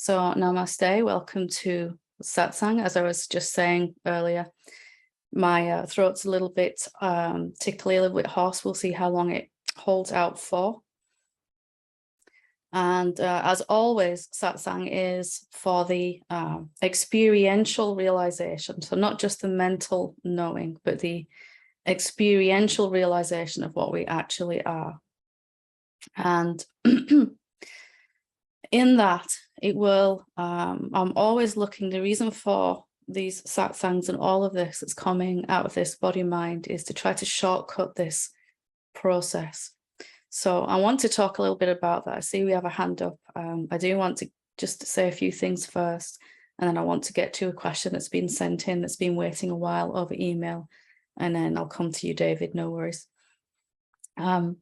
So namaste, welcome to Satsang. As I was just saying earlier, my throat's a little bit tickly, a little bit hoarse. We'll see how long it holds out for. And as always, Satsang is for the experiential realization. So not just the mental knowing, but the experiential realization of what we actually are. And in that, it will, I'm always looking, the reason for these satsangs and all of this that's coming out of this body-mind is to try to shortcut this process. So I want to talk a little bit about that. I see we have a hand up. I do want to just say a few things first, and then I want to get to a question that's been sent in, that's been waiting a while over email, and then I'll come to you, David, no worries. Part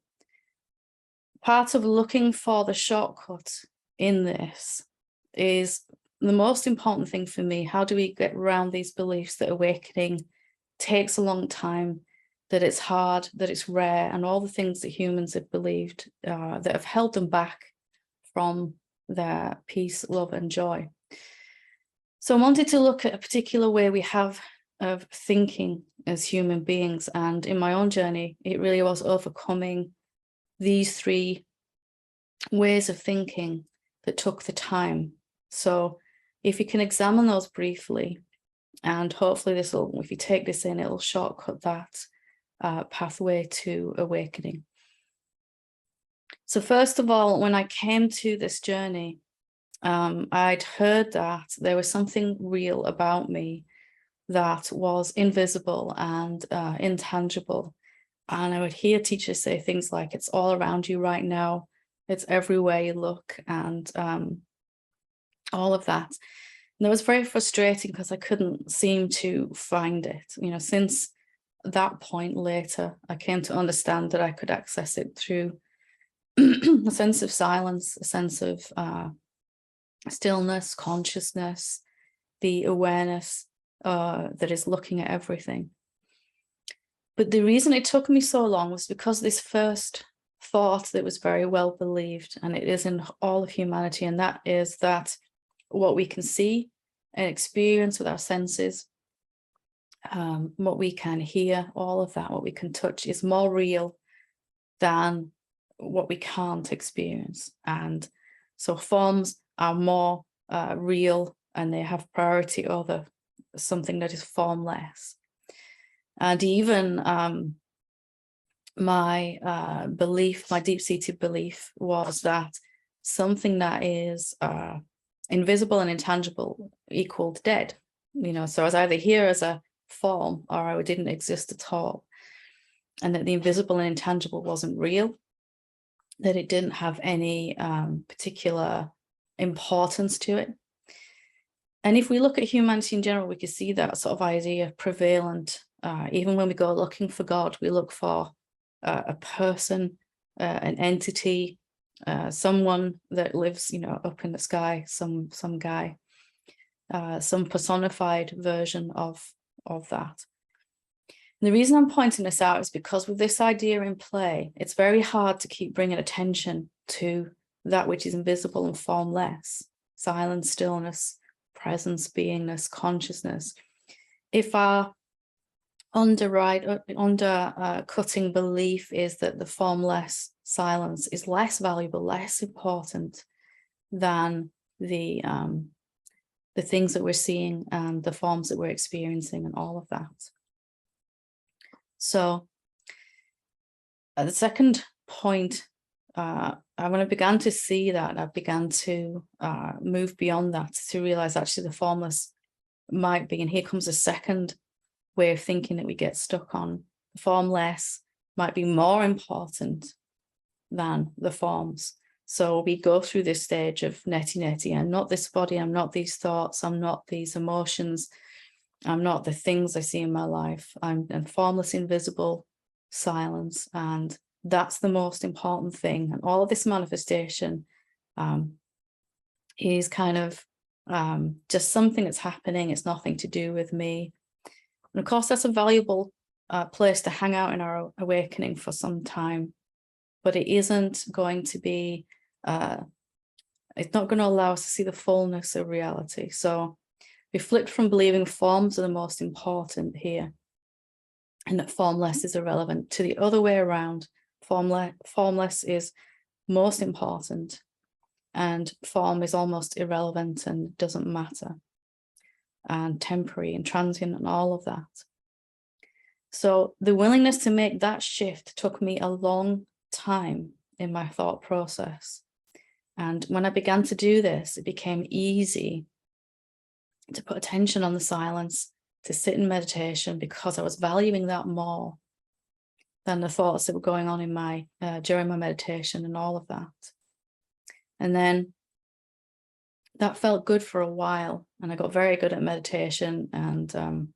of looking for the shortcut in this is the most important thing for me. How do we get around these beliefs that awakening takes a long time, that it's hard, that it's rare, and all the things that humans have believed that have held them back from their peace, love, and joy. So I wanted to look at a particular way we have of thinking as human beings, and in my own journey, it really was overcoming these three ways of thinking that took the time. So if you can examine those briefly, and hopefully this will, if you take this in, it'll shortcut that pathway to awakening. So first of all, when I came to this journey, I'd heard that there was something real about me that was invisible and intangible. And I would hear teachers say things like, it's all around you right now, it's everywhere you look, and all of that. And it was very frustrating because I couldn't seem to find it. You know, since that point later, I came to understand that I could access it through a sense of silence, a sense of stillness, consciousness, the awareness that is looking at everything. But the reason it took me so long was because this first thought that was very well believed, and it is in all of humanity, and that is that what we can see and experience with our senses, what we can hear, all of that, what we can touch, is more real than what we can't experience. And so forms are more real, and they have priority over something that is formless. And even my belief, my deep-seated belief, was that something that is invisible and intangible equaled dead. You know, so I was either here as a form or I didn't exist at all. And that the invisible and intangible wasn't real, that it didn't have any particular importance to it. And if we look at humanity in general, we can see that sort of idea prevalent. Even when we go looking for God, we look for a person, an entity, someone that lives, you know, up in the sky, some guy, some personified version of that. And the reason I'm pointing this out is because with this idea in play, it's very hard to keep bringing attention to that which is invisible and formless: silence, stillness, presence, beingness, consciousness. If our undercutting belief is that the formless silence is less valuable, less important than the things that we're seeing and the forms that we're experiencing and all of that. So the second point, when I began to see that, I began to move beyond that, to realize actually the formless might be, and here comes a second way of thinking that we get stuck on. The formless might be more important than the forms. So we go through this stage of neti. I'm not this body, I'm not these thoughts, I'm not these emotions, I'm not the things I see in my life. I'm formless, invisible, silence, and that's the most important thing. And all of this manifestation is kind of just something that's happening. It's nothing to do with me. And of course, that's a valuable place to hang out in our awakening for some time, but it isn't going to be It's not going to allow us to see the fullness of reality. So we flipped from believing forms are the most important here and that formless is irrelevant to the other way around. Formless is most important and form is almost irrelevant and doesn't matter, and temporary and transient and all of that. So the willingness to make that shift took me a long time in my thought process. And when I began to do this, it became easy to put attention on the silence, to sit in meditation, because I was valuing that more than the thoughts that were going on in my during my meditation and all of that. And then that felt good for a while, and I got very good at meditation, and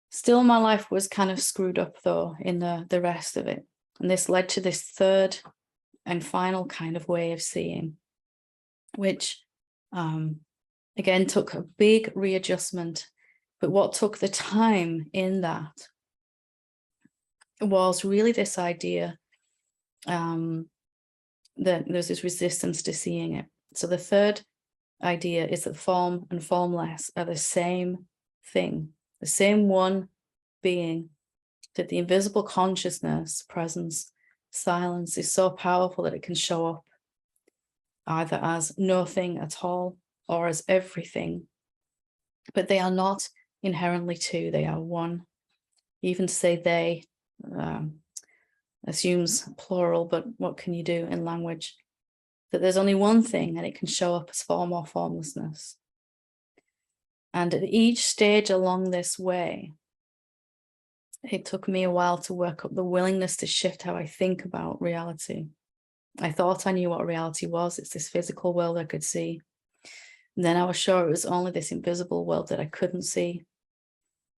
still my life was kind of screwed up though in the rest of it. And this led to this third and final kind of way of seeing, which again took a big readjustment. But what took the time in that was really this idea that there's this resistance to seeing it. So the third idea is that form and formless are the same thing, the same one being, that the invisible consciousness, presence, silence is so powerful that it can show up either as nothing at all or as everything, but they are not inherently two, they are one. Even to say they assumes plural, but what can you do in language? That there's only one thing and it can show up as form or formlessness. And at each stage along this way, it took me a while to work up the willingness to shift how I think about reality. I thought I knew what reality was. It's this physical world I could see. And then I was sure it was only this invisible world that I couldn't see.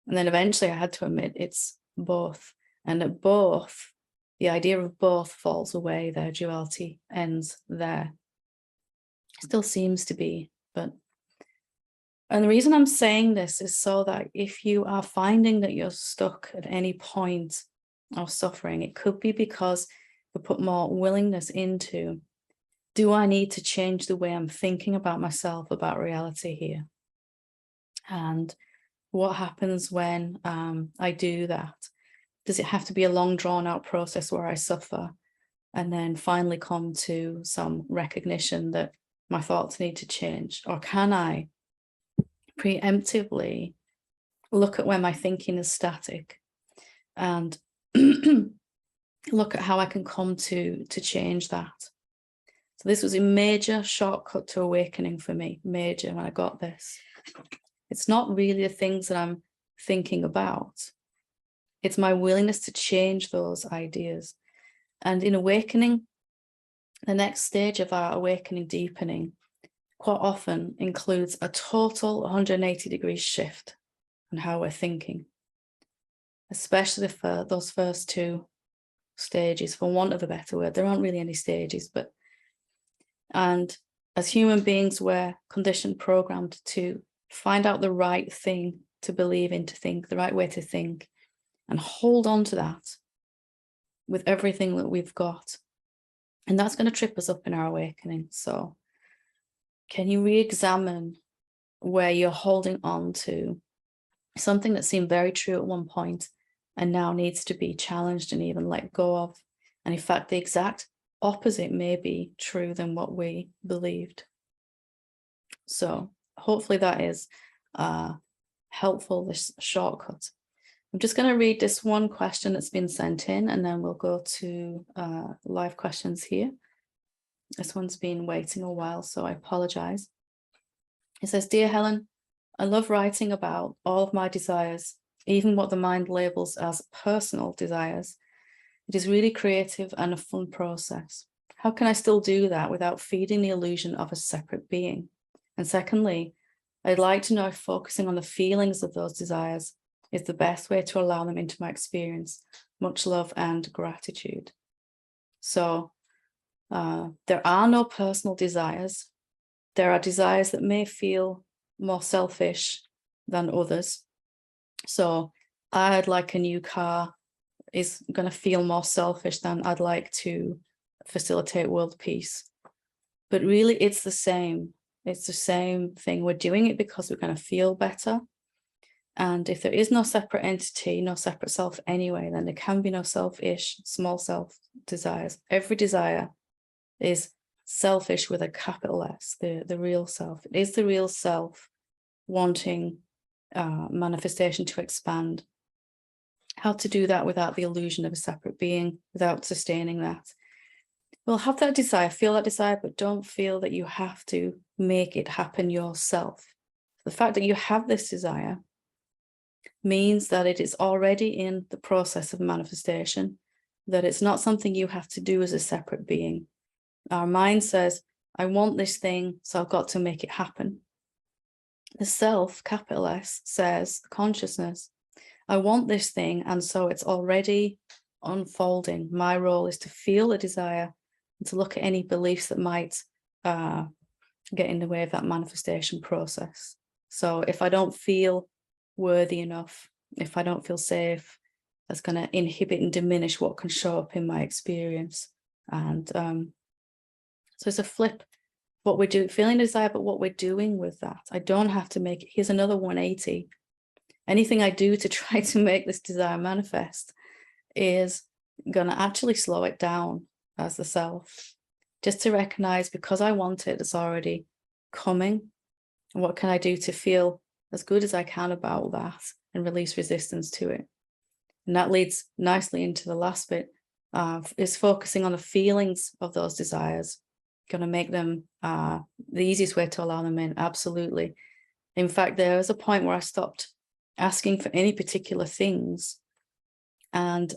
And then eventually I had to admit it's both. And at both, the idea of both falls away. Their duality ends there. It still seems to be, but... And the reason I'm saying this is so that if you are finding that you're stuck at any point of suffering, it could be because you put more willingness into, do I need to change the way I'm thinking about myself, about reality here? And what happens when I do that? Does it have to be a long drawn out process where I suffer and then finally come to some recognition that my thoughts need to change? Or can I preemptively look at where my thinking is static and look at how I can come to change that? So this was a major shortcut to awakening for me, major, when I got this. It's not really the things that I'm thinking about. It's my willingness to change those ideas. And in awakening, the next stage of our awakening deepening quite often includes a total 180-degree shift in how we're thinking, especially for those first two stages, for want of a better word. There aren't really any stages, but, and as human beings, we're conditioned, programmed to find out the right thing to believe in, to think, the right way to think, and hold on to that with everything that we've got. And that's going to trip us up in our awakening. So can you re-examine where you're holding on to something that seemed very true at one point and now needs to be challenged and even let go of? And in fact, the exact opposite may be true than what we believed. So hopefully that is helpful, this shortcut. I'm just going to read this one question that's been sent in, and then we'll go to live questions here. This one's been waiting a while, so I apologize. It says, "Dear Helen, I love writing about all of my desires, even what the mind labels as personal desires. It is really creative and a fun process. How can I still do that without feeding the illusion of a separate being? And secondly, I'd like to know if focusing on the feelings of those desires is the best way to allow them into my experience. Much love and gratitude." So there are no personal desires. There are desires that may feel more selfish than others. So I'd like a new car is going to feel more selfish than I'd like to facilitate world peace. But really, it's the same. It's the same thing. We're doing it because we're going to feel better. And if there is no separate entity, no separate self anyway, then there can be no selfish, small self desires. Every desire is selfish with a capital S, the real self. It is the real self wanting manifestation to expand. How to do that without the illusion of a separate being, without sustaining that? Well, have that desire, feel that desire, but don't feel that you have to make it happen yourself. The fact that you have this desire means that it is already in the process of manifestation, that it's not something you have to do as a separate being. Our mind says, I want this thing, so I've got to make it happen. The self, capital S, says, consciousness, I want this thing, and so it's already unfolding. My role is to feel the desire and to look at any beliefs that might get in the way of that manifestation process. So if I don't feel worthy enough, if I don't feel safe, that's going to inhibit and diminish what can show up in my experience. And so it's a flip. What we're doing, feeling desire, but what we're doing with that. I don't have to make it. Here's another 180. Anything I do to try to make this desire manifest is going to actually slow it down as the self. Just to recognize, because I want it, it's already coming. And what can I do to feel as good as I can about that and release resistance to it? And that leads nicely into the last bit, is focusing on the feelings of those desires. Going to make them the easiest way to allow them in, absolutely. In fact, there was a point where I stopped asking for any particular things, and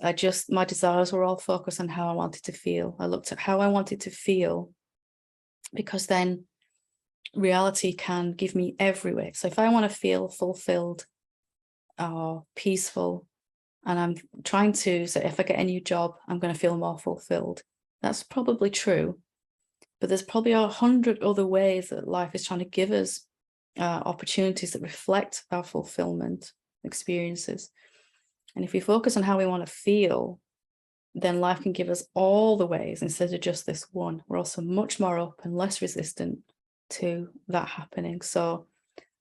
my desires were all focused on how I wanted to feel. I looked at how I wanted to feel, because then reality can give me every way. So if I want to feel fulfilled or peaceful, and I'm trying to say, if I get a new job, I'm going to feel more fulfilled. That's probably true. But there's probably 100 other ways that life is trying to give us opportunities that reflect our fulfillment experiences. And if we focus on how we want to feel, then life can give us all the ways instead of just this one. We're also much more up and less resistant to that happening. So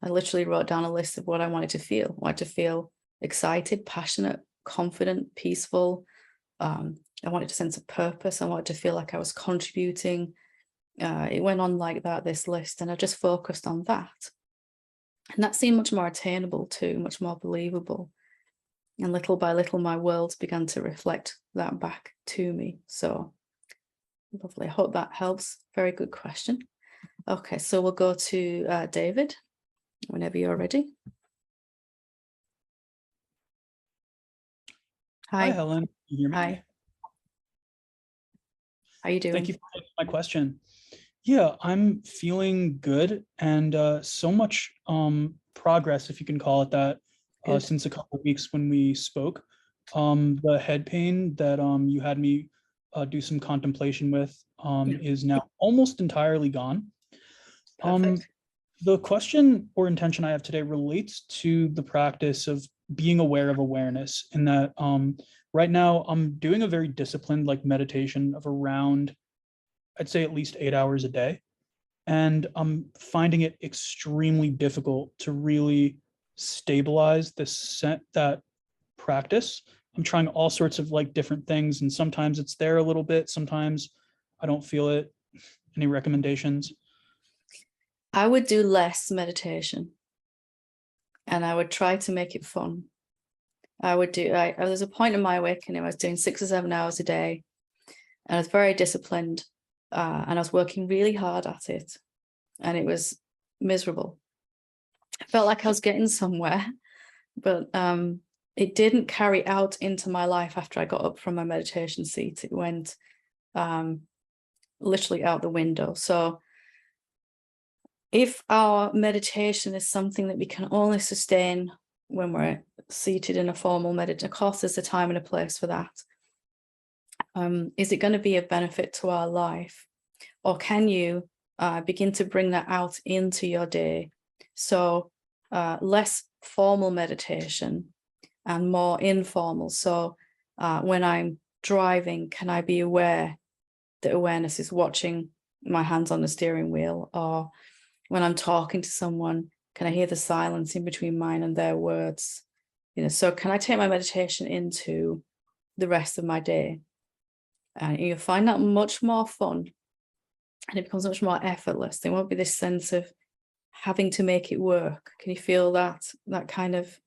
I literally wrote down a list of what I wanted to feel. I wanted to feel excited, passionate, confident, peaceful. I wanted a sense of purpose. I wanted to feel like I was contributing. It went on like that, this list, and I just focused on that. And that seemed much more attainable too, much more believable. And little by little, my worlds began to reflect that back to me. So lovely. I hope that helps. Very good question. Okay, so we'll go to David, whenever you're ready. Hi, Helen. Can you hear me? Hi. How are you doing? Thank you for taking my question. Yeah, I'm feeling good, and so much progress, if you can call it that, since a couple of weeks when we spoke. The head pain that you had me do some contemplation with is now almost entirely gone. Perfect. The question or intention I have today relates to the practice of being aware of awareness, in that right now I'm doing a very disciplined meditation of around, I'd say, at least 8 hours a day. And I'm finding it extremely difficult to really stabilize that practice. I'm trying all sorts of different things, and sometimes it's there a little bit, sometimes I don't feel it. Any recommendations? I would do less meditation, and I would try to make it fun. There's a point in my awakening, I was doing 6 or 7 hours a day, and I was very disciplined, and I was working really hard at it, and it was miserable. I felt like I was getting somewhere, but it didn't carry out into my life after I got up from my meditation seat. It went literally out the window. So if our meditation is something that we can only sustain when we're seated in a formal meditation, of course there's a time and a place for that. Is it going to be a benefit to our life? Or can you begin to bring that out into your day? So less formal meditation and more informal. So when I'm driving, can I be aware that awareness is watching my hands on the steering wheel? Or when I'm talking to someone, can I hear the silence in between mine and their words? So can I take my meditation into the rest of my day? And you'll find that much more fun, and it becomes much more effortless. There won't be this sense of having to make it work. Can you feel that kind of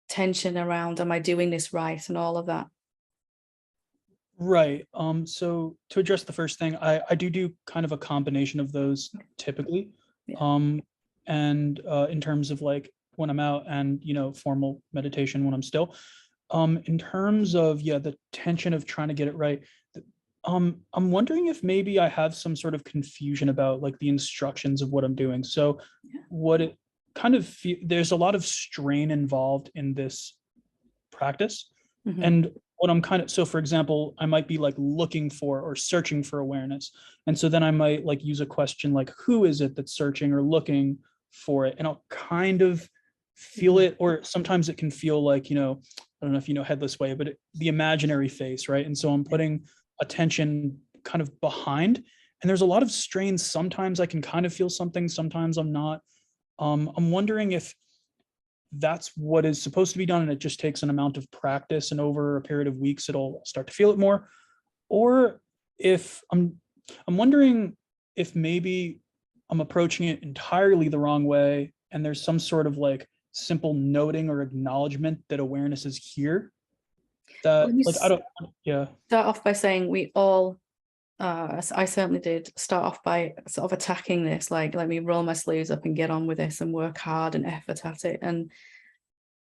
tension around, am I doing this right, and all of that? Right. So to address the first thing, I do kind of a combination of those typically. Yeah. And in terms of like when I'm out and, formal meditation when I'm still. In terms of, the tension of trying to get it right, I'm wondering if maybe I have some sort of confusion about like the instructions of what I'm doing. So Yeah. what it kind of there's a lot of strain involved in this practice. Mhm. And what I'm so for example, I might be like looking for or searching for awareness. And so then I might like use a question like, who is it that's searching or looking for it? And I'll kind of feel Mhm. it, or sometimes it can feel like, I don't know if you know Headless Way, but the imaginary face, right? And so I'm putting attention kind of behind, and there's a lot of strain. Sometimes I can kind of feel something, sometimes I'm not. I'm wondering if that's what is supposed to be done and it just takes an amount of practice, and over a period of weeks it'll start to feel it more, or if I'm wondering if maybe I'm approaching it entirely the wrong way and there's some sort of like simple noting or acknowledgement that awareness is here, Well, that you like I don't. Yeah. start off by saying we all, I certainly did start off by sort of attacking this, like, let me roll my sleeves up and get on with this and work hard and effort at it. And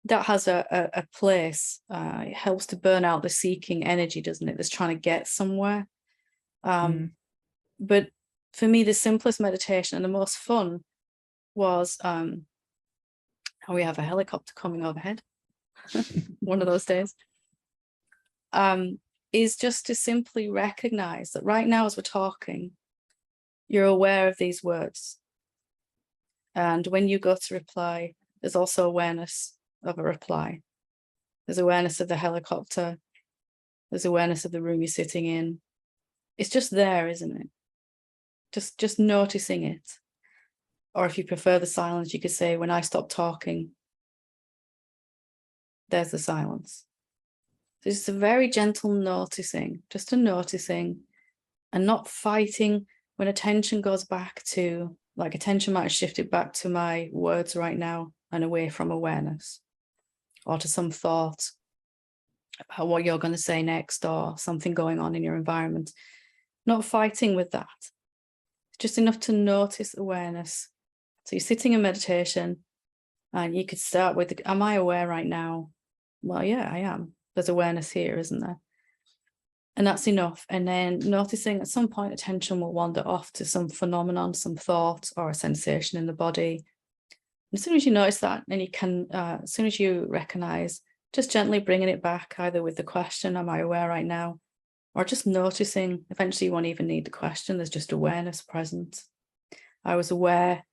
that has a place. It helps to burn out the seeking energy, doesn't it? That's trying to get somewhere. Mm. But for me, the simplest meditation and the most fun was, we have a helicopter coming overhead one of those days, is just to simply recognize that right now, as we're talking, you're aware of these words. And when you go to reply, there's also awareness of a reply. There's awareness of the helicopter. There's awareness of the room you're sitting in. It's just there, isn't it? Just noticing it. Or if you prefer the silence, you could say, when I stop talking, there's the silence. So it's a very gentle noticing, just a noticing, and not fighting. When attention goes back to, like, attention might have shifted back to my words right now and away from awareness, or to some thought about what you're going to say next, or something going on in your environment. Not fighting with that. It's just enough to notice awareness. So you're sitting in meditation and you could start with, am I aware right now? Well, yeah, I am. There's awareness here, isn't there? And that's enough. And then noticing at some point, attention will wander off to some phenomenon, some thought or a sensation in the body. And as soon as you notice that, and you can, as soon as you recognize, just gently bringing it back, either with the question, am I aware right now? Or just noticing. Eventually you won't even need the question. There's just awareness present. I was aware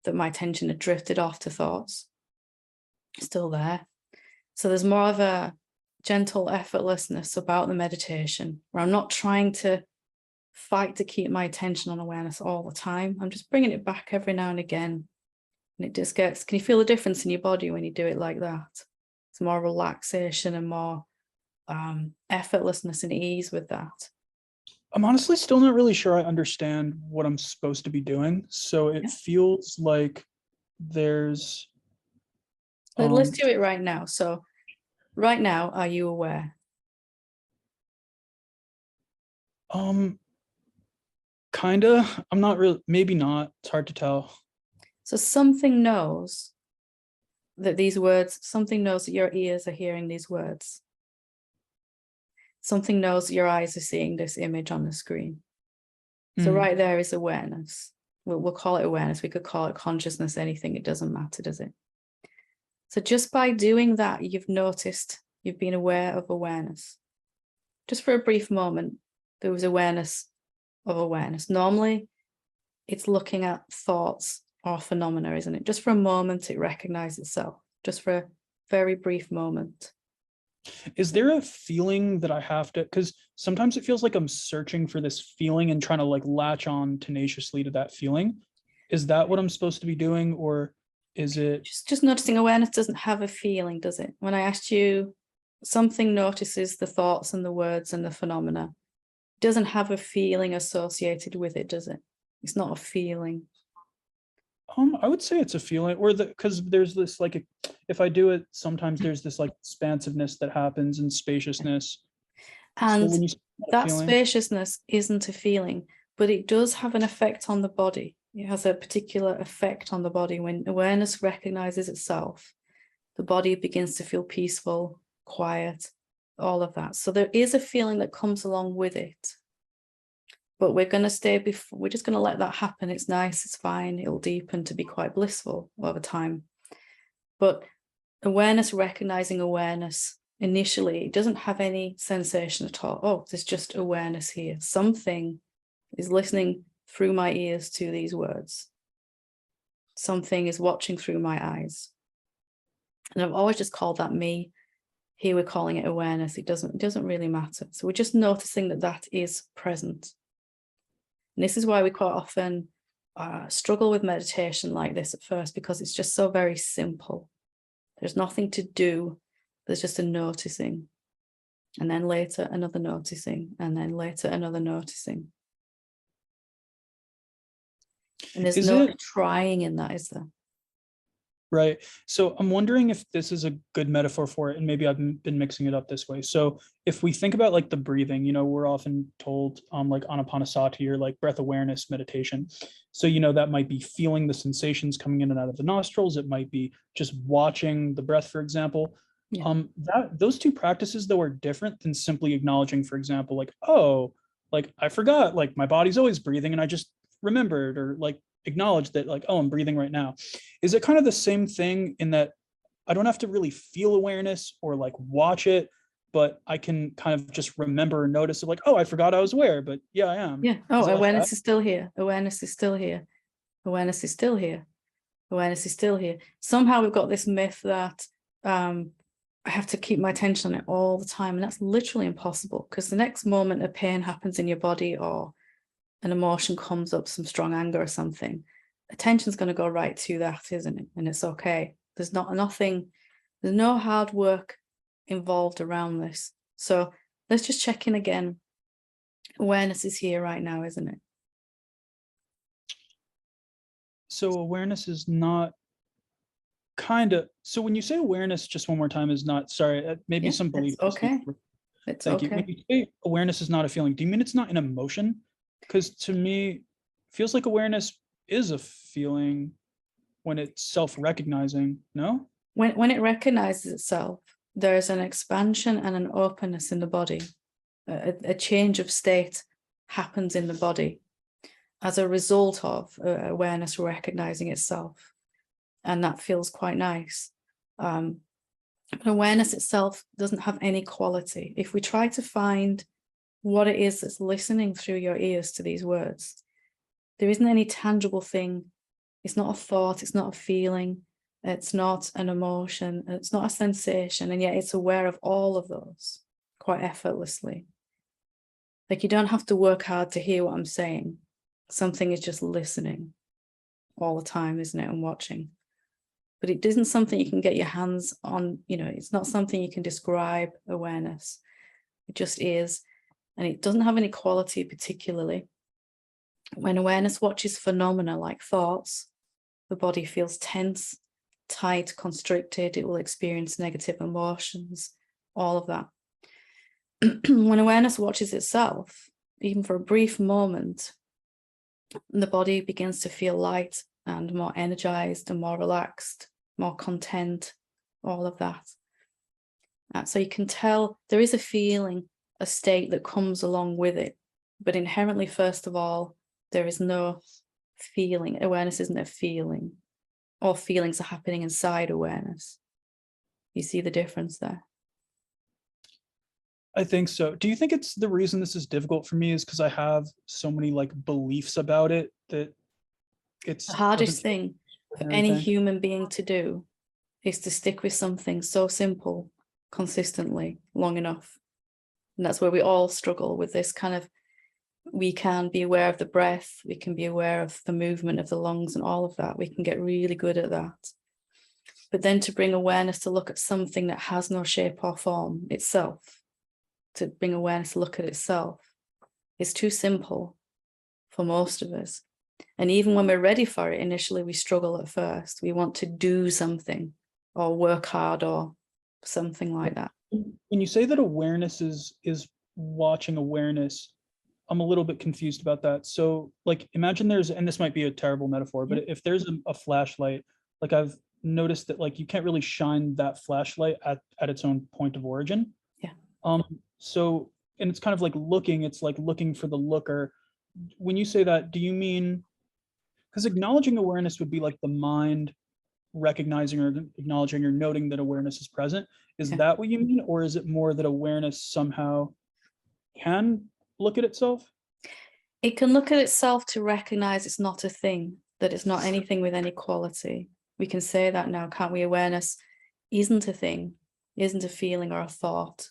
that my attention had drifted off to thoughts. Still there. So there's more of a gentle effortlessness about the meditation, where I'm not trying to fight to keep my attention on awareness all the time. I'm just bringing it back every now and again. And it just gets, can you feel the difference in your body when you do it like that? It's more relaxation and more effortlessness and ease with that. I'm honestly still not really sure I understand what I'm supposed to be doing. So it feels like there's Let's do it right now. So right now, are you aware? Kinda. I'm not really, maybe not. It's hard to tell. So something knows that these words, something knows that your ears are hearing these words. Something knows that your eyes are seeing this image on the screen. So right there is awareness. We'll call it awareness. We could call it consciousness, anything. It doesn't matter, does it? So just by doing that, you've noticed, you've been aware of awareness. Just for a brief moment, there was awareness of awareness. Normally, it's looking at thoughts or phenomena, isn't it? Just for a moment, it recognizes itself. Just for a very brief moment. Is there a feeling that I have to, because sometimes it feels like I'm searching for this feeling and trying to like latch on tenaciously to that feeling. Is that what I'm supposed to be doing, or is it? Just noticing awareness doesn't have a feeling, does it? When I asked you, something notices the thoughts and the words and the phenomena. It doesn't have a feeling associated with it, does it? It's not a feeling. I would say it's a feeling, or because there's this like, if I do it, sometimes there's this like expansiveness that happens and spaciousness. So And when you say not a that feeling, spaciousness isn't a feeling, but it does have an effect on the body. It has a particular effect on the body. When awareness recognizes itself, the body begins to feel peaceful, quiet, all of that. So there is a feeling that comes along with it. But we're going to stay before, we're just going to let that happen. It's nice, it's fine, it'll deepen to be quite blissful over time. But awareness, recognizing awareness, initially, it doesn't have any sensation at all. Oh, there's just awareness here. Something is listening through my ears to these words. Something is watching through my eyes. And I've always just called that me. Here we're calling it awareness. It doesn't really matter. So we're just noticing that that is present. And this is why we quite often struggle with meditation like this at first, because it's just so very simple. There's nothing to do. There's just a noticing. And then later, another noticing. And then later, another noticing. And there's no trying in that, is there? right? So I'm wondering if this is a good metaphor for it, and maybe I've been mixing it up this way. So if we think about like the breathing, we're often told like anapanasati, or like breath awareness meditation. So that might be feeling the sensations coming in and out of the nostrils. It might be just watching the breath, for example. Yeah. Those two practices though are different than simply acknowledging, for example, like, oh, like I forgot, like my body's always breathing and I just remembered, or like acknowledge that, like, oh, I'm breathing right now. Is it kind of the same thing in that I don't have to really feel awareness or like watch it, but I can kind of just remember and notice it, like, oh, I forgot I was aware, but yeah, I am. Yeah. Oh, like awareness is still here. Awareness is still here. Awareness is still here. Awareness is still here. Somehow we've got this myth that I have to keep my attention on it all the time. And that's literally impossible, because the next moment a pain happens in your body, or an emotion comes up, some strong anger or something, attention's going to go right to that, isn't it? And it's okay. There's no hard work involved around this. So let's just check in again. Awareness is here right now, isn't it? So awareness is not so when you say awareness, just one more time, is not, sorry, maybe some belief. It's okay. It's Thank you. When you say awareness is not a feeling, do you mean it's not an emotion? Because to me, it feels like awareness is a feeling when it's self-recognizing, no? When it recognizes itself, there's an expansion and an openness in the body. A change of state happens in the body as a result of awareness recognizing itself. And that feels quite nice. Awareness itself doesn't have any quality. If we try to find what it is that's listening through your ears to these words, there isn't any tangible thing. It's not a thought, it's not a feeling, it's not an emotion, it's not a sensation, and yet it's aware of all of those quite effortlessly. Like, you don't have to work hard to hear what I'm saying. Something is just listening all the time, isn't it, and watching. But it isn't something you can get your hands on, it's not something you can describe, awareness. It just is, and it doesn't have any quality particularly. When awareness watches phenomena like thoughts, the body feels tense, tight, constricted. It will experience negative emotions, all of that. When awareness watches itself, even for a brief moment, the body begins to feel light and more energized and more relaxed, more content, all of that. So you can tell there is a feeling, a state that comes along with it. But inherently, first of all, there is no feeling. Awareness isn't a feeling. All feelings are happening inside awareness. You see the difference there? I think so. Do you think it's the reason this is difficult for me is because I have so many like beliefs about it that it's the hardest thing for any human being to do is to stick with something so simple consistently long enough. And that's where we all struggle with this kind of, we can be aware of the breath, we can be aware of the movement of the lungs and all of that. We can get really good at that. But then to bring awareness to look at something that has no shape or form itself, to bring awareness to look at itself, is too simple for most of us. And even when we're ready for it, initially we struggle at first. We want to do something or work hard or something like that. When you say that awareness is watching awareness, I'm a little bit confused about that. So like imagine there's, and this might be a terrible metaphor, but if there's a flashlight, like I've noticed that like you can't really shine that flashlight at its own point of origin. Yeah. So, and it's kind of like looking, it's like looking for the looker. When you say that, do you mean, because acknowledging awareness would be like the mind recognizing or acknowledging or noting that awareness is present. Is Yeah. that what you mean? Or is it more that awareness somehow can look at itself? It can look at itself to recognize it's not a thing, that it's not anything with any quality. We can say that now, can't we? Awareness isn't a thing, isn't a feeling or a thought.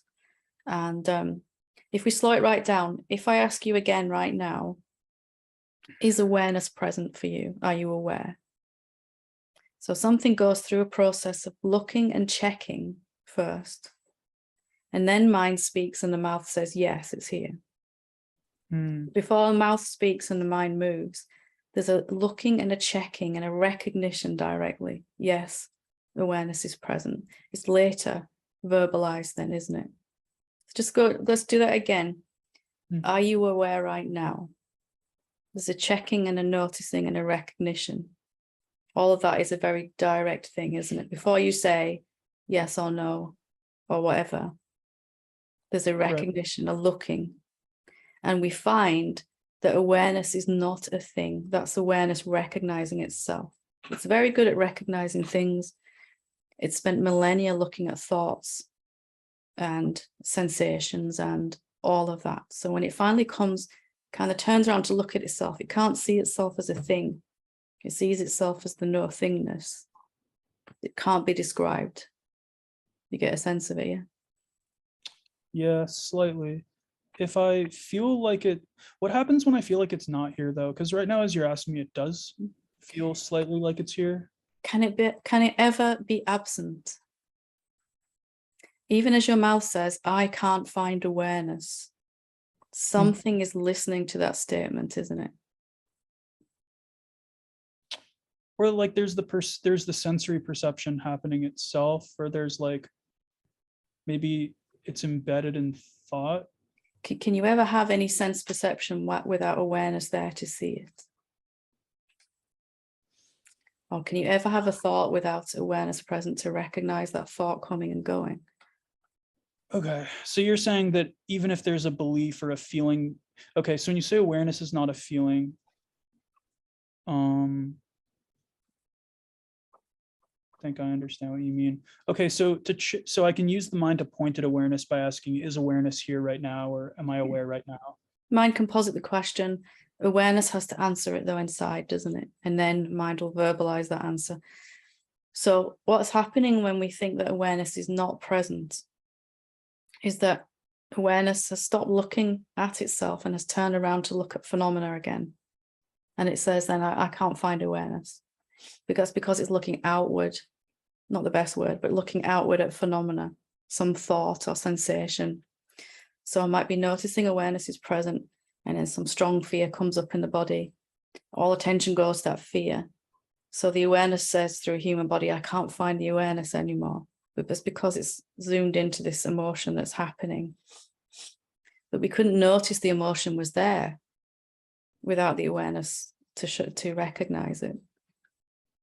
And if we slow it right down, if I ask you again right now, is awareness present for you? Are you aware? So something goes through a process of looking and checking first, and then mind speaks and the mouth says, yes, it's here. Before the mouth speaks and the mind moves, there's a looking and a checking and a recognition directly. Yes, awareness is present. It's later verbalized then, isn't it? Just go, let's do that again. Are you aware right now? There's a checking and a noticing and a recognition. All of that is a very direct thing, isn't it? Before you say yes or no or whatever, there's a recognition, a looking. And we find that awareness is not a thing. That's awareness recognizing itself. It's very good at recognizing things. It spent millennia looking at thoughts and sensations and all of that. So when it finally comes, kind of turns around to look at itself, it can't see itself as a thing. It sees itself as the no thingness. It can't be described. You get a sense of it, yeah? Yeah, slightly. If I feel like it, what happens when I feel like it's not here though? Because right now, as you're asking me, it does feel slightly like it's here. Can it ever be absent? Even as your mouth says, I can't find awareness. Something is listening to that statement, isn't it? Or like there's the sensory perception happening itself, or there's like maybe it's embedded in thought. Can you ever have any sense perception without awareness there to see it? Or can you ever have a thought without awareness present to recognize that thought coming and going? Okay, so you're saying that even if there's a belief or a feeling, okay, so when you say awareness is not a feeling, I think I understand what you mean. Okay, so so I can use the mind to point at awareness by asking, is awareness here right now, or am I aware right now? Mind can posit the question. Awareness has to answer it though inside, doesn't it? And then mind will verbalize that answer. So what's happening when we think that awareness is not present is that awareness has stopped looking at itself and has turned around to look at phenomena again. And it says then, I can't find awareness because it's looking outward, not the best word, but looking outward at phenomena, some thought or sensation. So I might be noticing awareness is present, and then some strong fear comes up in the body. All attention goes to that fear. So the awareness says through a human body, I can't find the awareness anymore. But that's because it's zoomed into this emotion that's happening. But we couldn't notice the emotion was there without the awareness to recognize it.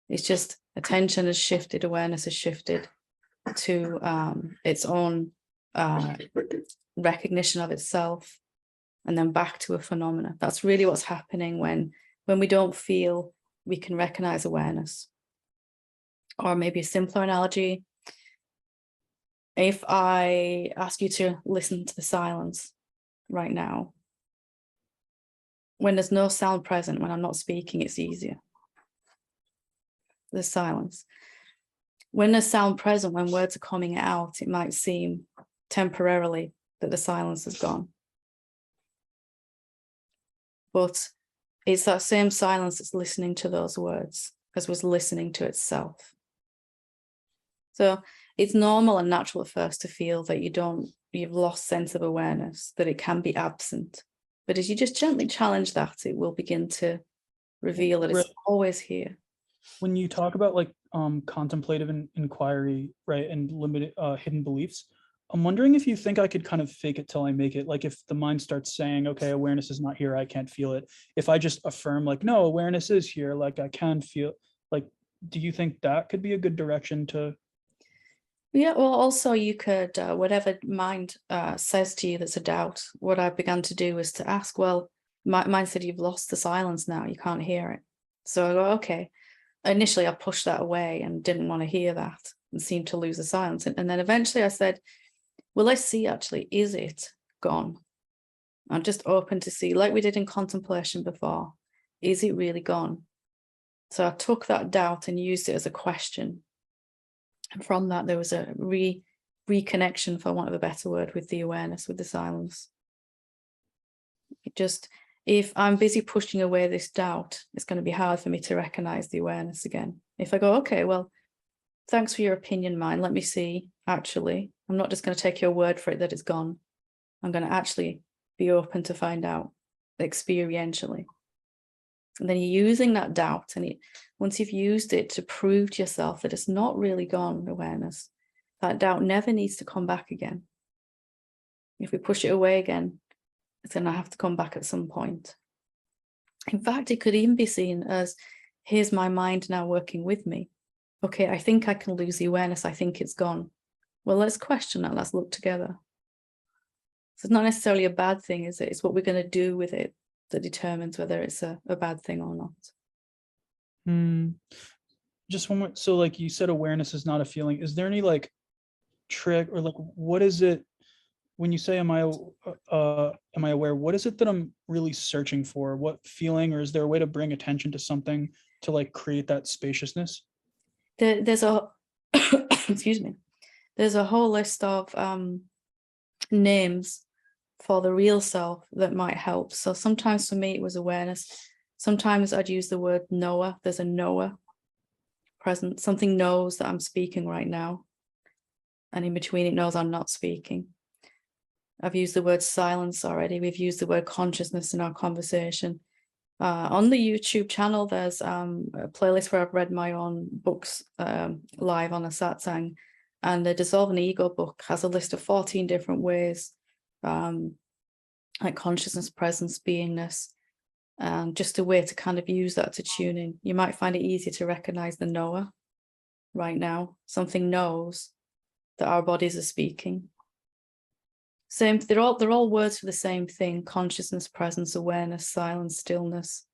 It's just attention has shifted, awareness has shifted to its own recognition of itself, and then back to a phenomena. That's really what's happening when we don't feel we can recognize awareness. Or maybe a simpler analogy, if I ask you to listen to the silence right now, when there's no sound present, when I'm not speaking, it's easier. There's silence. When there's sound present, when words are coming out, it might seem temporarily that the silence has gone. But it's that same silence that's listening to those words as was listening to itself. So it's normal and natural at first to feel that you've lost sense of awareness, that it can be absent. But as you just gently challenge that, it will begin to reveal that it's always here. When you talk about like contemplative inquiry, right, and limited hidden beliefs, I'm wondering if you think I could kind of fake it till I make it. Like if the mind starts saying, okay, awareness is not here, I can't feel it. If I just affirm like, no, awareness is here, like I can feel, like, do you think that could be a good direction to? Yeah, well, also you could, whatever mind says to you that's a doubt, what I began to do is to ask, well, mine said you've lost the silence now, you can't hear it. So I go, okay. Initially, I pushed that away and didn't want to hear that and seemed to lose the silence. And then eventually I said, well, let's see, actually, is it gone? I'm just open to see, like we did in contemplation before, is it really gone? So I took that doubt and used it as a question. And from that, there was a reconnection, for want of a better word, with the awareness, with the silence. It just, if I'm busy pushing away this doubt, it's going to be hard for me to recognize the awareness again. If I go, okay, well, thanks for your opinion, mind. Let me see, actually, I'm not just going to take your word for it that it's gone. I'm going to actually be open to find out experientially. And then you're using that doubt, and once you've used it to prove to yourself that it's not really gone, awareness, that doubt never needs to come back again. If we push it away again, it's going to have to come back at some point. In fact, it could even be seen as, here's my mind now working with me. Okay, I think I can lose the awareness. I think it's gone. Well, let's question that. Let's look together. So it's not necessarily a bad thing, is it? It's what we're going to do with it that determines whether it's a bad thing or not. Just one more. So like you said, awareness is not a feeling. Is there any like trick or like, what is it when you say, am I aware? What is it that I'm really searching for? What feeling, or is there a way to bring attention to something to like create that spaciousness? There's a, excuse me, there's a whole list of names for the real self that might help. So sometimes for me it was awareness. Sometimes I'd use the word knower. There's a knower present. Something knows that I'm speaking right now, and in between it knows I'm not speaking. I've used the word silence already. We've used the word consciousness in our conversation. On the YouTube channel, there's a playlist where I've read my own books live on a Satsang, and the Dissolve an Ego book has a list of 14 different ways, like consciousness, presence, beingness, and just a way to kind of use that to tune in. You might find it easier to recognize the knower right now. Something knows that our bodies are speaking. Same, they're all words for the same thing: consciousness, presence, awareness, silence, stillness,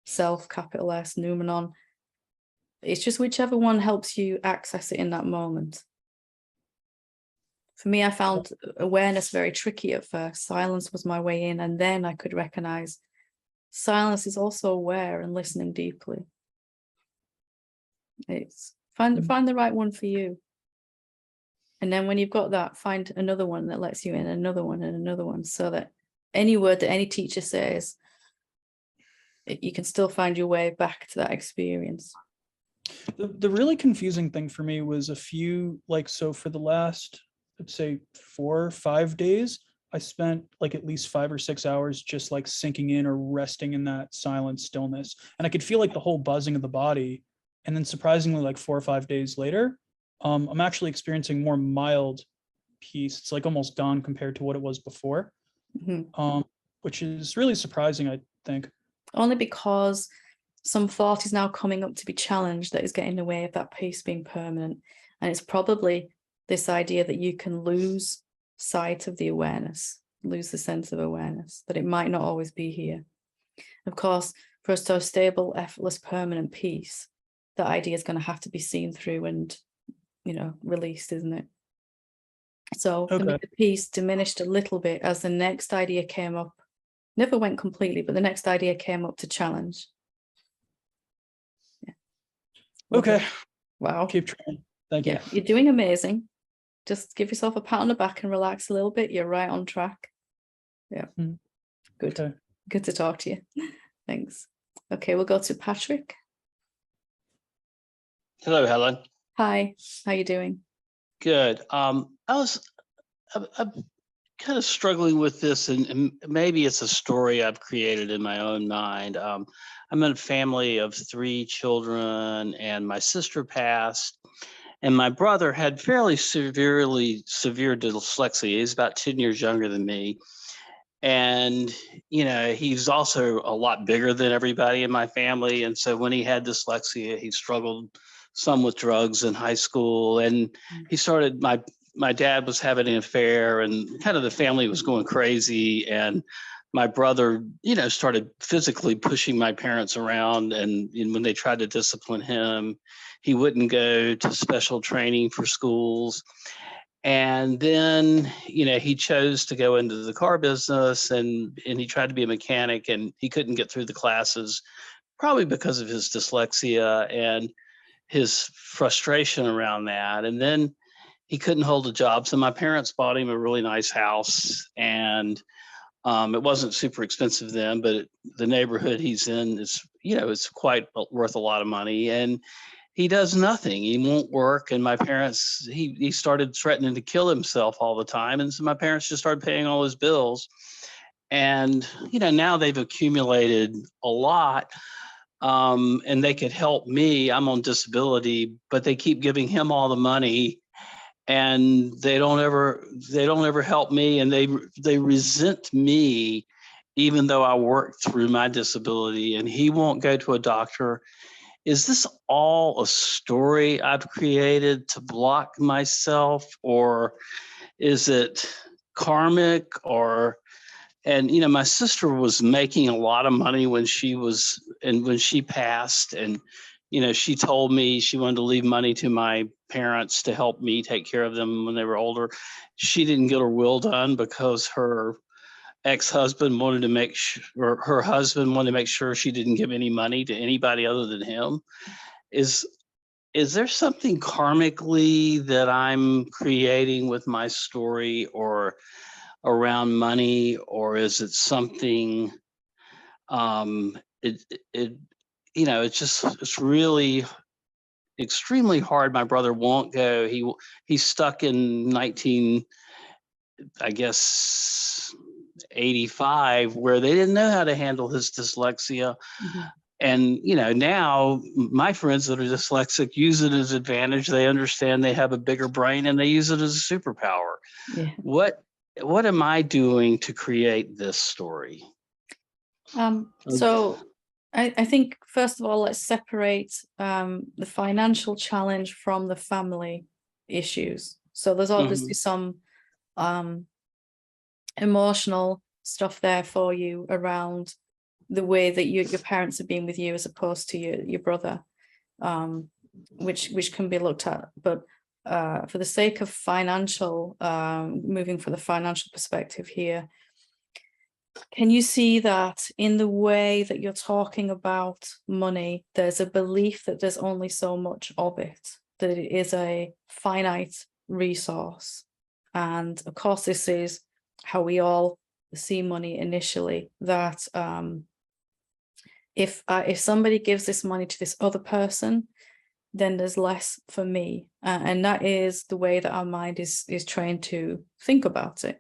self, capital S, noumenon. It's just whichever one helps you access it in that moment. For me, I found awareness very tricky at first. Silence was my way in, and then I could recognize silence is also aware and listening deeply. It's find the right one for you. And then when you've got that, find another one that lets you in, another one and another one, so that any word that any teacher says, you can still find your way back to that experience. The really confusing thing for me was so for the last, let's say 4 or 5 days, I spent like at least 5 or 6 hours just like sinking in or resting in that silent stillness. And I could feel like the whole buzzing of the body. And then surprisingly, like 4 or 5 days later, I'm actually experiencing more mild peace. It's like almost gone compared to what it was before, which is really surprising, I think. Only because some thought is now coming up to be challenged that is getting in the way of that peace being permanent. And it's probably this idea that you can lose sight of the awareness, lose the sense of awareness, that it might not always be here. Of course, for us to have stable, effortless, permanent peace, that idea is going to have to be seen through and, released, isn't it? So for me, the peace diminished a little bit as the next idea came up. Never went completely, but the next idea came up to challenge. Yeah. Okay. Wow. Keep trying. Thank you. You're doing amazing. just give yourself a pat on the back and relax a little bit. You're right on track. Yeah. Good. Okay. Good to talk to you. Thanks. Okay, we'll go to Patrick. Hello, Helen. Hi, how you doing? Good. I'm kind of struggling with this, and maybe it's a story I've created in my own mind. I'm in a family of 3 children, and my sister passed, and my brother had fairly severe dyslexia. He's about 10 years younger than me. And, he's also a lot bigger than everybody in my family. And so when he had dyslexia, he struggled some with drugs in high school. And he started, my dad was having an affair, and kind of the family was going crazy. And my brother, started physically pushing my parents around. And when they tried to discipline him, he wouldn't go to special training for schools. And then, he chose to go into the car business, and he tried to be a mechanic, and he couldn't get through the classes, probably because of his dyslexia and his frustration around that. And then he couldn't hold a job. So my parents bought him a really nice house, and it wasn't super expensive then, but the neighborhood he's in is, it's quite worth a lot of money. And he does nothing. He won't work. And my parents, he started threatening to kill himself all the time. And so my parents just started paying all his bills. And, now they've accumulated a lot. And they could help me. I'm on disability, but they keep giving him all the money, and they don't ever help me. And they resent me, even though I worked through my disability, and he won't go to a doctor. Is this all a story I've created to block myself, or is it karmic? And my sister was making a lot of money when she passed, and she told me she wanted to leave money to my parents to help me take care of them when they were older. She didn't get her will done because her ex-husband wanted to make sure, or her husband wanted to make sure she didn't give any money to anybody other than him. Is there something karmically that I'm creating with my story, or around money, or is it something, it's really extremely hard. My brother won't go. He's stuck in 85, where they didn't know how to handle his dyslexia. And now my friends that are dyslexic use it as advantage. They understand they have a bigger brain, and they use it as a superpower. Yeah. What am I doing to create this story? So I think, first of all, let's separate the financial challenge from the family issues. So there's obviously some emotional stuff there for you around the way that your parents have been with you, as opposed to your brother, which can be looked at. But for the sake of financial, moving from the financial perspective here, can you see that in the way that you're talking about money, there's a belief that there's only so much of it, that it is a finite resource? And of course, this is how we all see money initially, that if somebody gives this money to this other person, then there's less for me. And that is the way that our mind is trained to think about it.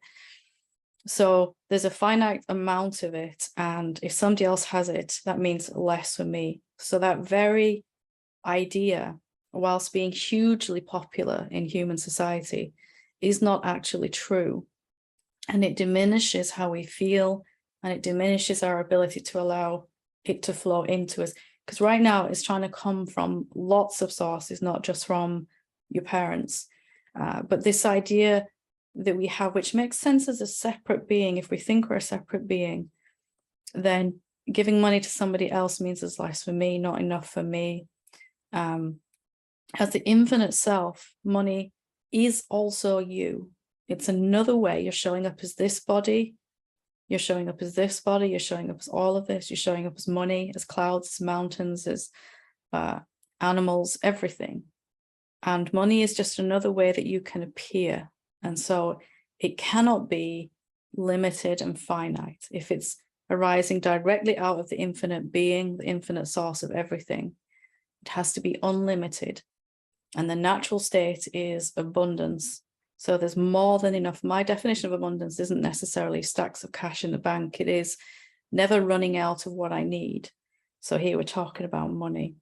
So there's a finite amount of it, and if somebody else has it, that means less for me. So that very idea, whilst being hugely popular in human society, is not actually true. And it diminishes how we feel, and it diminishes our ability to allow it to flow into us. Because right now it's trying to come from lots of sources, not just from your parents. But this idea that we have, which makes sense as a separate being, if we think we're a separate being, then giving money to somebody else means there's less for me, not enough for me. As the infinite self, money is also you. It's another way you're showing up as this body, you're showing up as this body, you're showing up as all of this, you're showing up as money, as clouds, as mountains, as animals, everything. And money is just another way that you can appear. And so it cannot be limited and finite. If it's arising directly out of the infinite being, the infinite source of everything, it has to be unlimited. And the natural state is abundance. So there's more than enough. My definition of abundance isn't necessarily stacks of cash in the bank. It is never running out of what I need. So here we're talking about money.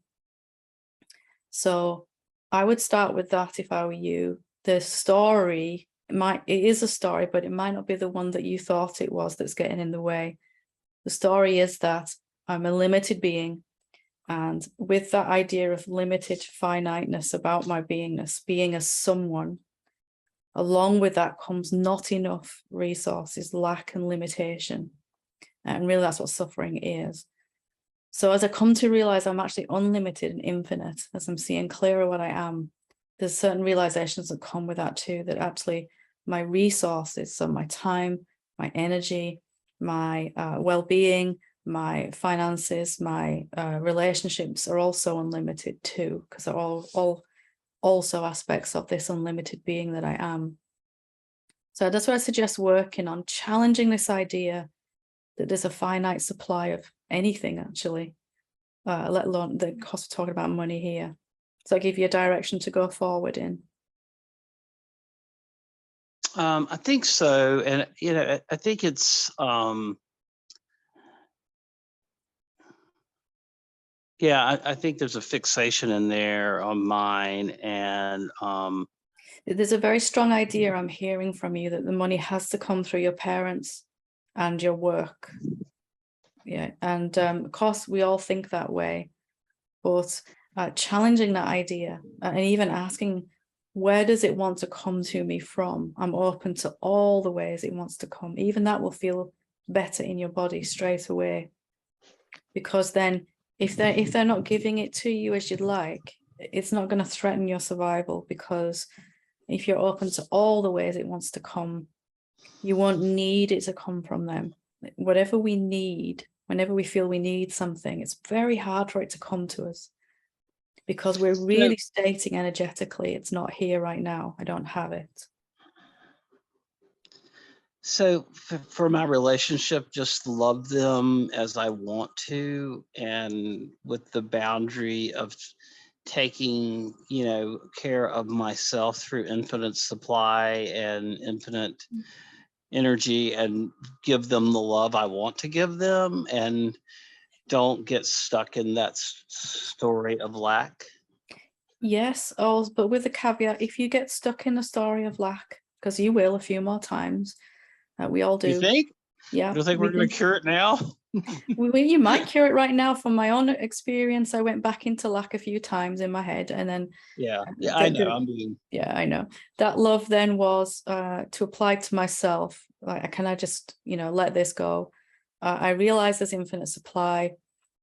So I would start with that if I were you. The story, it is a story, but it might not be the one that you thought it was that's getting in the way. The story is that I'm a limited being. And with that idea of limited finiteness about my beingness, being as someone, along with that comes not enough resources, lack and limitation. And really that's what suffering is. So as I come to realize I'm actually unlimited and infinite, as I'm seeing clearer what I am, there's certain realizations that come with that too, that actually my resources, so my time, my energy, my well-being, my finances, my relationships are also unlimited too, because they're all also aspects of this unlimited being that I am. So that's what I suggest working on, challenging this idea that there's a finite supply of anything actually, let alone the cost of talking about money here. So I give you a direction to go forward in. I think so. And, I think it's, yeah, I think there's a fixation in there on mine. And there's a very strong idea I'm hearing from you that the money has to come through your parents and your work. Yeah, and of course we all think that way, but challenging that idea and even asking, where does it want to come to me from? I'm open to all the ways it wants to come. Even that will feel better in your body straight away, because then if they're not giving it to you as you'd like, it's not going to threaten your survival, because if you're open to all the ways it wants to come, you won't need it to come from them. Whatever we need, whenever we feel we need something, it's very hard for it to come to us, because we're really stating energetically, it's not here right now. I don't have it. so for my relationship, just love them as I want to, and with the boundary of taking, care of myself through infinite supply and infinite energy, and give them the love I want to give them, and don't get stuck in that story of lack. Yes, but with the caveat, if you get stuck in a story of lack, because you will a few more times, we all do. You think? Yeah. You think we're going to cure it now? You might cure it right now. From my own experience, I went back into lack a few times in my head, and then I know. I know that love then was to apply to myself. Like, can I just let this go? I realize there's infinite supply,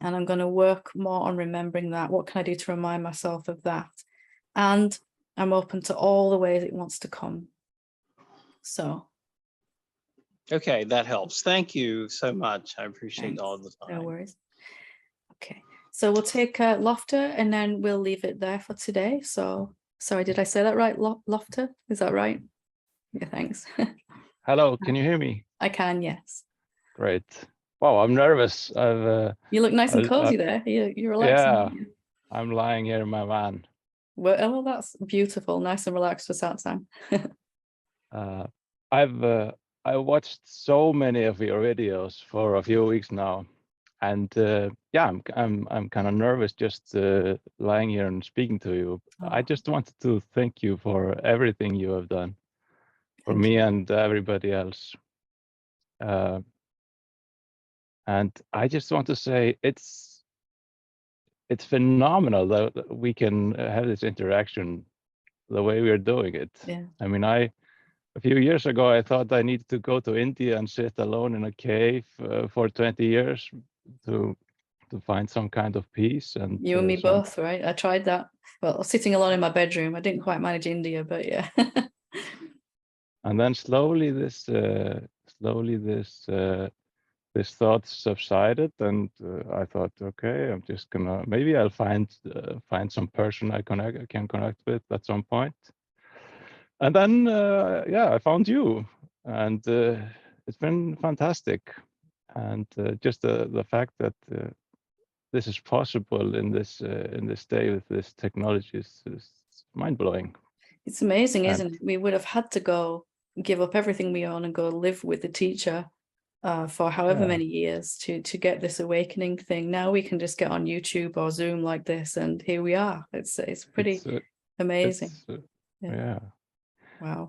and I'm going to work more on remembering that. What can I do to remind myself of that? And I'm open to all the ways it wants to come. So. Okay, that helps. Thank you so much. I appreciate Thanks. all the time. No worries. Okay, so we'll take Lofter, and then we'll leave it there for today. So, sorry, did I say that right? Lofter, is that right? Yeah, thanks. Hello, can you hear me? I can, yes. Great. Wow, I'm nervous. You look nice and cozy there. You're relaxing. Yeah, I'm lying here in my van. Well, that's beautiful. Nice and relaxed for Satsang. I watched so many of your videos for a few weeks now, and yeah, I'm kind of nervous just lying here and speaking to you. Oh. I just wanted to thank you for everything you have done for Thank me you. and everybody else. And I just want to say it's phenomenal that we can have this interaction the way we are doing it. Yeah. I mean, a few years ago, I thought I needed to go to India and sit alone in a cave for 20 years to find some kind of peace. And you and me both, right? I tried that. Well, sitting alone in my bedroom, I didn't quite manage India, but yeah. And then slowly this this thought subsided, and I thought, okay, I'm just gonna, maybe I'll find some person I can connect with at some point. And then yeah, I found you, and it's been fantastic. And just the fact that this is possible in this day with this technology is mind blowing. It's amazing, And- isn't it? We would have had to go give up everything we own and go live with the teacher for however Yeah. many years to get this awakening thing. Now we can just get on YouTube or Zoom like this, and here we are. It's pretty amazing. Yeah. Wow.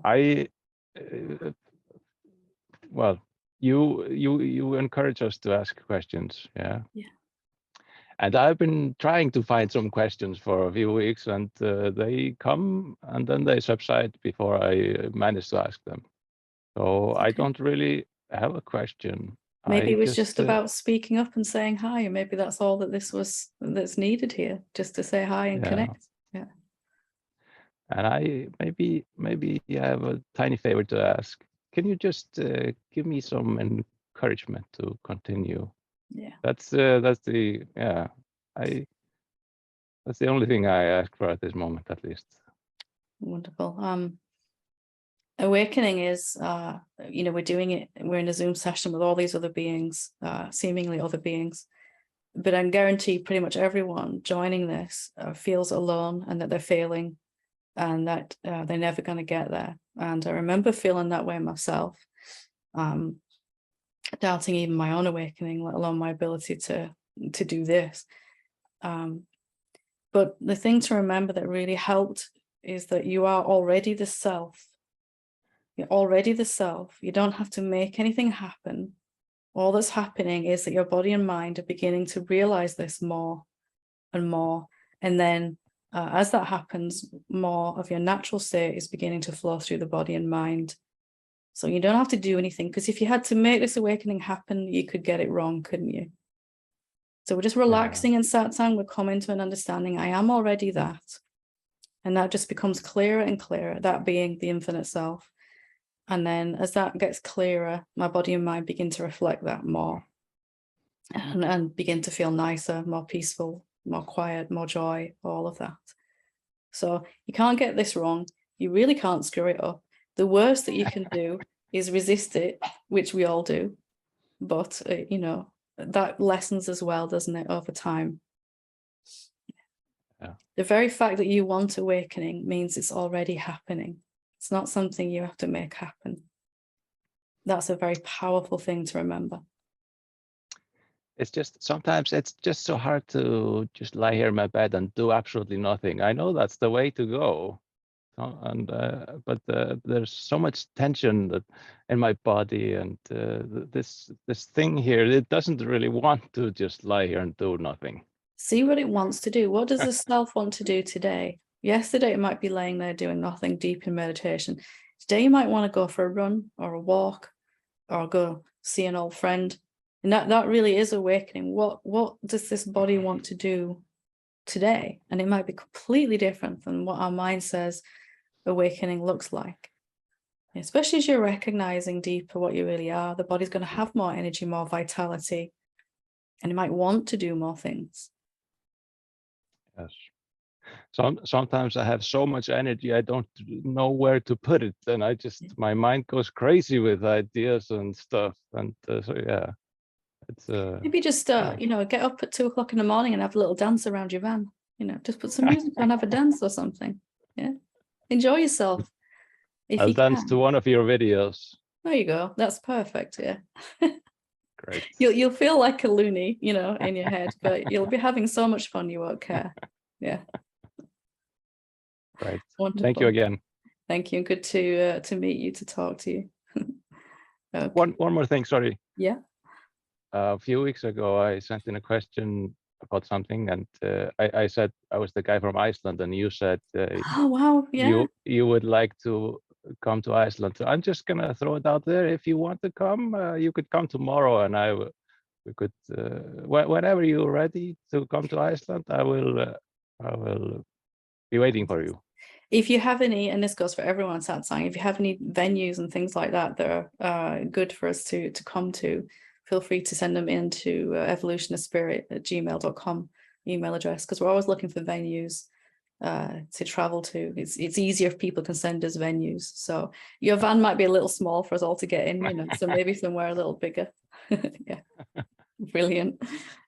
Well, you encourage us to ask questions, yeah. Yeah. And I've been trying to find some questions for a few weeks, and they come and then they subside before I manage to ask them. So I don't really have a question. Maybe it was just about speaking up and saying hi, and maybe that's all that that's needed here, just to say hi and connect. Yeah. And I maybe I have a tiny favor to ask. Can you just give me some encouragement to continue? Yeah. That's the that's the only thing I ask for at this moment, at least. Wonderful. Awakening is, we're doing it. We're in a Zoom session with all these other beings, seemingly other beings, but I guarantee pretty much everyone joining this feels alone and that they're failing, and that they're never going to get there. And I remember feeling that way myself, doubting even my own awakening, let alone my ability to do this. But the thing to remember that really helped is that you are already the self. You're already the self. You don't have to make anything happen. All that's happening is that your body and mind are beginning to realize this more and more. And then as that happens, more of your natural state is beginning to flow through the body and mind. So you don't have to do anything, because if you had to make this awakening happen, you could get it wrong, couldn't you? So we're just relaxing in Satsang. We're coming to an understanding. I am already that. And that just becomes clearer and clearer, that being the infinite self. And then as that gets clearer, my body and mind begin to reflect that more and begin to feel nicer, more peaceful, more quiet, more joy, all of that. So you can't get this wrong. You really can't screw it up. The worst that you can do is resist it, which we all do. But, that lessens as well, doesn't it, over time? Yeah. The very fact that you want awakening means it's already happening. It's not something you have to make happen. That's a very powerful thing to remember. It's just sometimes it's just so hard to just lie here in my bed and do absolutely nothing. I know that's the way to go, but there's so much tension that in my body, and this thing here, it doesn't really want to just lie here and do nothing. See what it wants to do. What does the self want to do today? Yesterday, it might be laying there doing nothing deep in meditation. Today, you might want to go for a run or a walk or go see an old friend. And that really is awakening. What does this body want to do today? And it might be completely different than what our mind says awakening looks like. Especially as you're recognizing deeper what you really are, the body's going to have more energy, more vitality, and it might want to do more things. Yes. Sometimes I have so much energy, I don't know where to put it, and my mind goes crazy with ideas and stuff, and so yeah, it's maybe just get up at 2 o'clock in the morning and have a little dance around your van. Just put some music on, have a dance or something. Yeah, enjoy yourself. If I'll you dance can. to one of your videos. There you go. That's perfect. Yeah. Great. You'll feel like a loony, in your head, but you'll be having so much fun you won't care. Yeah. Right. Wonderful. Thank you again. Thank you. Good to meet you, to talk to you. Okay. One more thing, sorry. Yeah. A few weeks ago, I sent in a question about something, and I said I was the guy from Iceland, and you said Oh wow, yeah. you would like to come to Iceland. So I'm just gonna throw it out there. If you want to come, you could come tomorrow, and we could whenever you're ready to come to Iceland, I will be waiting for you. If you have any, and this goes for everyone, Satsang, if you have any venues and things like that that are good for us to come to, feel free to send them into evolutionofspirit@gmail.com email address, because we're always looking for venues to travel to. It's easier if people can send us venues. So your van might be a little small for us all to get in, you know, so maybe somewhere a little bigger. Yeah, brilliant.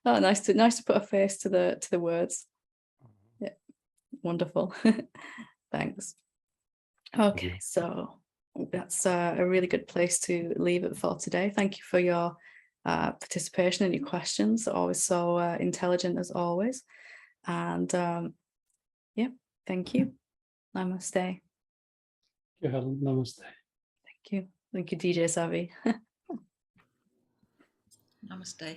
Oh, nice to put a face to the words. Yeah, wonderful. Thanks. Okay, so that's a really good place to leave it for today. Thank you for your participation and your questions. Always so intelligent as always. And yeah, thank you. Namaste. Yeah, namaste. Thank you. Thank you, DJ Savvy. Namaste.